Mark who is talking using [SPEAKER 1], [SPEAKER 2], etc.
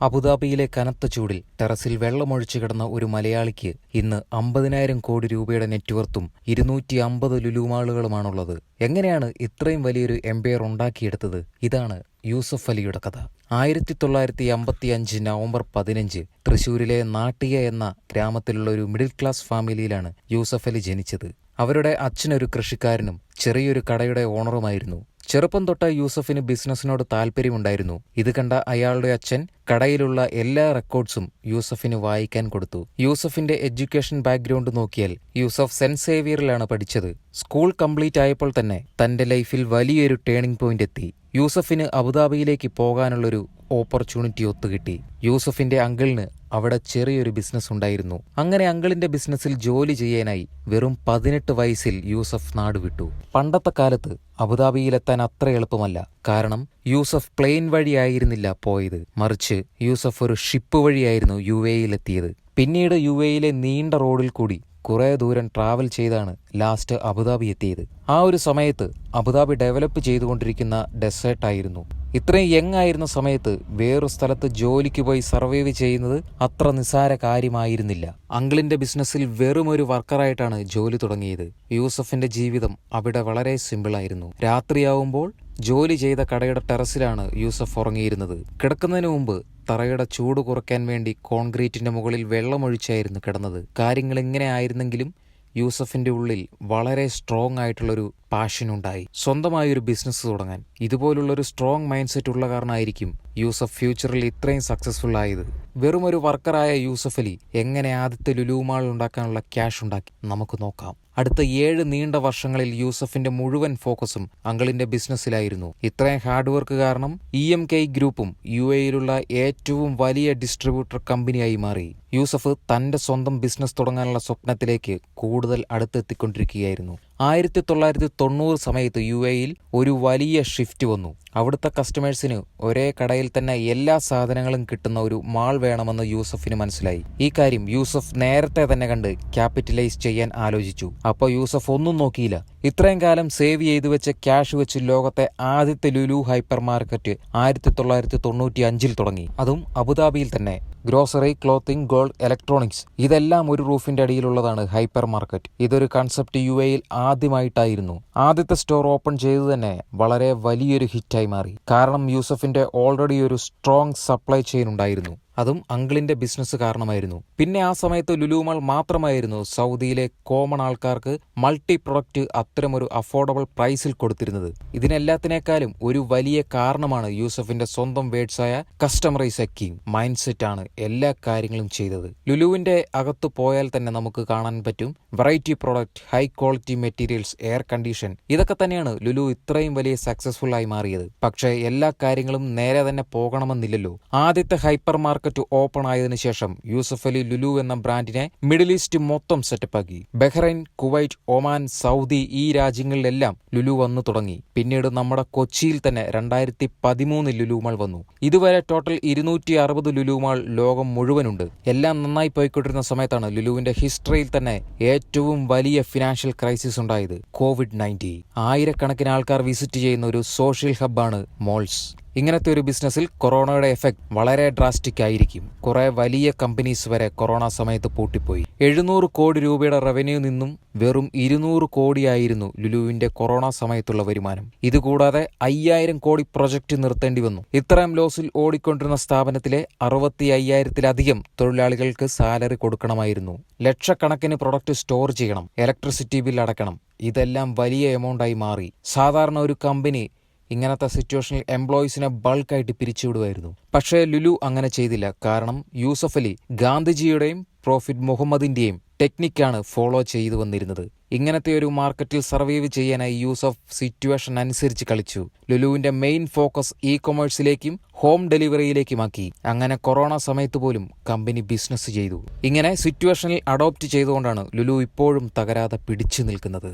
[SPEAKER 1] അബുദാബിയിലെ കനത്ത ചൂടിൽ ടെറസിൽ വെള്ളമൊഴിച്ചു കിടന്ന ഒരു മലയാളിക്ക് ഇന്ന് 50,000 കോടി രൂപയുടെ നെറ്റ്വർത്തും 250 ലുലുമാളുകളുമാണുള്ളത്. എങ്ങനെയാണ് ഇത്രയും വലിയൊരു എംപയർ ഉണ്ടാക്കിയെടുത്തത്? ഇതാണ് യൂസഫ് അലിയുടെ കഥ. 1955 നവംബർ 15 തൃശൂരിലെ നാട്ടിയ എന്ന ഗ്രാമത്തിലുള്ള ഒരു മിഡിൽ ക്ലാസ് ഫാമിലിയിലാണ് യൂസഫ് അലി ജനിച്ചത്. അവരുടെ അച്ഛനൊരു കൃഷിക്കാരനും ചെറിയൊരു കടയുടെ ഓണറുമായിരുന്നു. ചെറുപ്പം തൊട്ട് യൂസഫിന് ബിസിനസ്സിനോട് താല്പര്യമുണ്ടായിരുന്നു. ഇത് കണ്ട അയാളുടെ അച്ഛൻ കടയിലുള്ള എല്ലാ റെക്കോർഡ്സും യൂസഫിന് വായിക്കാൻ കൊടുത്തു. യൂസഫിന്റെ എഡ്യൂക്കേഷൻ ബാക്ക്ഗ്രൗണ്ട് നോക്കിയാൽ യൂസഫ് സെന്റ് സേവിയറിലാണ് പഠിച്ചത്. സ്കൂൾ കംപ്ലീറ്റ് ആയപ്പോൾ തന്നെ തന്റെ ലൈഫിൽ വലിയൊരു ടേണിംഗ് പോയിന്റ് എത്തി. യൂസഫിന് അബുദാബിയിലേക്ക് പോകാനുള്ളൊരു ഓപ്പർച്യൂണിറ്റി ഒത്തുകിട്ടി. യൂസഫിന്റെ അങ്കിളിന് അവിടെ ചെറിയൊരു ബിസിനസ് ഉണ്ടായിരുന്നു. അങ്ങനെ അങ്കിളിന്റെ ബിസിനസ്സിൽ ജോലി ചെയ്യാനായി വെറും 18 വയസ്സിൽ യൂസഫ് നാടുവിട്ടു. പണ്ടത്തെ കാലത്ത് അബുദാബിയിലെത്താൻ അത്ര എളുപ്പമല്ല. കാരണം യൂസഫ് പ്ലെയിൻ വഴിയായിരുന്നില്ല പോയത്, മറിച്ച് യൂസഫ് ഒരു ഷിപ്പ് വഴിയായിരുന്നു UAE-യിലെത്തിയത്. പിന്നീട് UAE-യിലെ നീണ്ട റോഡിൽ കൂടി കുറേ ദൂരം ട്രാവൽ ചെയ്താണ് ലാസ്റ്റ് അബുദാബി എത്തിയത്. ആ ഒരു സമയത്ത് അബുദാബി ഡെവലപ്പ് ചെയ്തുകൊണ്ടിരിക്കുന്ന ഡെസേർട്ടായിരുന്നു. ഇത്രയും യങ് ആയിരുന്ന സമയത്ത് വേറൊരു സ്ഥലത്ത് ജോലിക്ക് പോയി സർവൈവ് ചെയ്യുന്നത് അത്ര നിസ്സാര കാര്യമായിരുന്നില്ല. അങ്കിളിന്റെ ബിസിനസ്സിൽ വെറും ഒരു വർക്കറായിട്ടാണ് ജോലി തുടങ്ങിയത്. യൂസഫിന്റെ ജീവിതം അവിടെ വളരെ സിമ്പിളായിരുന്നു. രാത്രിയാവുമ്പോൾ ജോലി ചെയ്ത കടയുടെ ടെറസിലാണ് യൂസഫ് ഉറങ്ങിയിരുന്നത്. കിടക്കുന്നതിന് മുമ്പ് തറയുടെ ചൂട് കുറയ്ക്കാൻ വേണ്ടി കോൺക്രീറ്റിന്റെ മുകളിൽ വെള്ളമൊഴിച്ചായിരുന്നു കിടന്നത്. കാര്യങ്ങൾ ഇങ്ങനെ ആയിരുന്നെങ്കിലും യൂസഫിന്റെ ഉള്ളിൽ വളരെ സ്ട്രോങ് ആയിട്ടുള്ളൊരു പാഷനുണ്ടായി, സ്വന്തമായൊരു ബിസിനസ് തുടങ്ങാൻ. ഇതുപോലുള്ളൊരു സ്ട്രോങ് മൈൻഡ് സെറ്റ് ഉള്ള കാരണമായിരിക്കും യൂസഫ് ഫ്യൂച്ചറിൽ ഇത്രയും സക്സസ്ഫുൾ ആയത്. വെറും ഒരു വർക്കറായ യൂസഫ് അലി എങ്ങനെ ആദ്യത്തെ ലുലുമാൾ ഉണ്ടാക്കാനുള്ള ക്യാഷ് ഉണ്ടാക്കി നമുക്ക് നോക്കാം. അടുത്ത 7 നീണ്ട വർഷങ്ങളിൽ യൂസഫിന്റെ മുഴുവൻ ഫോക്കസും അങ്കിളിന്റെ ബിസിനസ്സിലായിരുന്നു. ഇത്രയും ഹാർഡ് വർക്ക് കാരണം EMK ഗ്രൂപ്പും UAE-യിലുള്ള ഏറ്റവും വലിയ ഡിസ്ട്രിബ്യൂട്ടർ കമ്പനിയായി മാറി. യൂസഫ് തന്റെ സ്വന്തം ബിസിനസ് തുടങ്ങാനുള്ള സ്വപ്നത്തിലേക്ക് കൂടുതൽ അടുത്തെത്തിക്കൊണ്ടിരിക്കുകയായിരുന്നു. 1990 സമയത്ത് UAE-യിൽ ഒരു വലിയ ഷിഫ്റ്റ് വന്നു. അവിടുത്തെ കസ്റ്റമേഴ്സിന് ഒരേ കടയിൽ തന്നെ എല്ലാ സാധനങ്ങളും കിട്ടുന്ന ഒരു മാൾ വേണമെന്ന് യൂസഫിന് മനസ്സിലായി. ഈ കാര്യം യൂസഫ് നേരത്തെ തന്നെ കണ്ട് ക്യാപിറ്റലൈസ് ചെയ്യാൻ ആലോചിച്ചു. അപ്പോൾ യൂസഫ് ഒന്നും നോക്കിയില്ല. ഇത്രയും കാലം സേവ് ചെയ്തു വെച്ച ക്യാഷ് വെച്ച് ലോകത്തെ ആദ്യത്തെ ലുലു ഹൈപ്പർ മാർക്കറ്റ് 1995 തുടങ്ങി. അതും അബുദാബിയിൽ തന്നെ. ഗ്രോസറി, ക്ലോത്തിങ്, ഗോൾഡ്, ഇലക്ട്രോണിക്സ് ഇതെല്ലാം ഒരു റൂഫിന്റെ അടിയിലുള്ളതാണ് ഹൈപ്പർ മാർക്കറ്റ്. ഇതൊരു കൺസെപ്റ്റ് UAE-യിൽ ആദ്യമായിട്ടായിരുന്നു. ആദ്യത്തെ സ്റ്റോർ ഓപ്പൺ ചെയ്തു തന്നെ വളരെ വലിയൊരു ഹിറ്റായി മാറി. കാരണം യൂസഫിന്റെ ഓൾറെഡി ഒരു സ്ട്രോങ് സപ്ലൈ ചെയിൻ ഉണ്ടായിരുന്നു. അതും അങ്കിളിന്റെ ബിസിനസ് കാരണമായിരുന്നു. പിന്നെ ആ സമയത്ത് ലുലുമാൾ മാത്രമായിരുന്നു സൗദിയിലെ കോമൺ ആൾക്കാർക്ക് മൾട്ടി പ്രൊഡക്റ്റ് അത്തരമൊരു അഫോർഡബിൾ പ്രൈസിൽ കൊടുത്തിരുന്നത്. ഇതിനെല്ലാത്തിനേക്കാളും ഒരു വലിയ കാരണമാണ് യൂസഫിന്റെ സ്വന്തം വേർഡ്സായ കസ്റ്റമറൈസ് എ കിങ് മൈൻഡ് സെറ്റ് ആണ് എല്ലാ കാര്യങ്ങളും ചെയ്തത്. ലുലുവിന്റെ അകത്ത് പോയാൽ തന്നെ നമുക്ക് കാണാൻ പറ്റും variety product, high quality materials, air condition. ഇതൊക്കെ തന്നെയാണ് ലുലു ഇത്രയും വലിയ സക്സസ്ഫുൾ ആയി മാറിയത്. പക്ഷേ എല്ലാ കാര്യങ്ങളും നേരെ തന്നെ പോകണമെന്നില്ലല്ലോ. ആദ്യത്തെ ഹൈപ്പർ മാർക്കറ്റ് ഓപ്പൺ ആയതിനു ശേഷം യൂസഫ് അലി ലുലു എന്ന ബ്രാൻഡിനെ മിഡിൽ ഈസ്റ്റ് മൊത്തം സെറ്റപ്പാക്കി. ബഹ്റൈൻ, കുവൈറ്റ്, ഒമാൻ, സൗദി ഈ രാജ്യങ്ങളിലെല്ലാം ലുലു വന്നു തുടങ്ങി. പിന്നീട് നമ്മുടെ കൊച്ചിയിൽ തന്നെ 2013 ലുലുമാൾ വന്നു. ഇതുവരെ ടോട്ടൽ 260 ലുലുമാൾ ലോകം മുഴുവനുണ്ട്. എല്ലാം നന്നായി പോയിക്കൊണ്ടിരുന്ന സമയത്താണ് ലുലുവിന്റെ ഹിസ്റ്ററിയിൽ തന്നെ ഏറ്റവും വലിയ ഫിനാൻഷ്യൽ ക്രൈസിസ് ഉണ്ടായത്, COVID-19. ആയിരക്കണക്കിന് ആൾക്കാർ വിസിറ്റ് ചെയ്യുന്ന ഒരു സോഷ്യൽ ഹബ്ബാണ് മോൾസ്. ഇങ്ങനത്തെ ഒരു ബിസിനസ്സിൽ കൊറോണയുടെ എഫക്ട് വളരെ ഡ്രാസ്റ്റിക് ആയിരിക്കും. കുറെ വലിയ കമ്പനീസ് വരെ കൊറോണ സമയത്ത് പൂട്ടിപ്പോയി. 700 കോടി രൂപയുടെ റവന്യൂ നിന്നും വെറും 200 കോടിയായിരുന്നു ലുലുവിന്റെ കൊറോണ സമയത്തുള്ള വരുമാനം. ഇതുകൂടാതെ 5000 കോടി പ്രൊജക്ട് നിർത്തേണ്ടി വന്നു. ഇത്രയും ലോസിൽ ഓടിക്കൊണ്ടിരുന്ന സ്ഥാപനത്തിലെ 65,000-ത്തിലധികം തൊഴിലാളികൾക്ക് സാലറി കൊടുക്കണമായിരുന്നു. ലക്ഷക്കണക്കിന് പ്രൊഡക്റ്റ് സ്റ്റോർ ചെയ്യണം, ഇലക്ട്രിസിറ്റി ബിൽ അടയ്ക്കണം. ഇതെല്ലാം വലിയ എമൗണ്ടായി മാറി. സാധാരണ ഒരു കമ്പനി ഇങ്ങനത്തെ സിറ്റുവേഷനിൽ എംപ്ലോയീസിനെ ബൾക്കായിട്ട് പിരിച്ചുവിടുമായിരുന്നു. പക്ഷേ ലുലു അങ്ങനെ ചെയ്തില്ല. കാരണം യൂസഫ് അലി ഗാന്ധിജിയുടെയും പ്രോഫിറ്റ് മുഹമ്മദിന്റെയും ടെക്നിക്കാണ് ഫോളോ ചെയ്തു വന്നിരുന്നത്. ഇങ്ങനത്തെ ഒരു മാർക്കറ്റിൽ സർവൈവ് ചെയ്യാനായി യൂസഫ് സിറ്റുവേഷൻ അനുസരിച്ച് കളിച്ചു. ലുലുവിന്റെ മെയിൻ ഫോക്കസ് കൊമേഴ്സിലേക്കും ഹോം ഡെലിവറിയിലേക്കുമാക്കി. അങ്ങനെ കൊറോണ സമയത്ത് പോലും കമ്പനി ബിസിനസ് ചെയ്തു. ഇങ്ങനെ സിറ്റുവേഷനിൽ അഡോപ്റ്റ് ചെയ്തുകൊണ്ടാണ് ലുലു ഇപ്പോഴും തകരാതെ പിടിച്ചു നിൽക്കുന്നത്.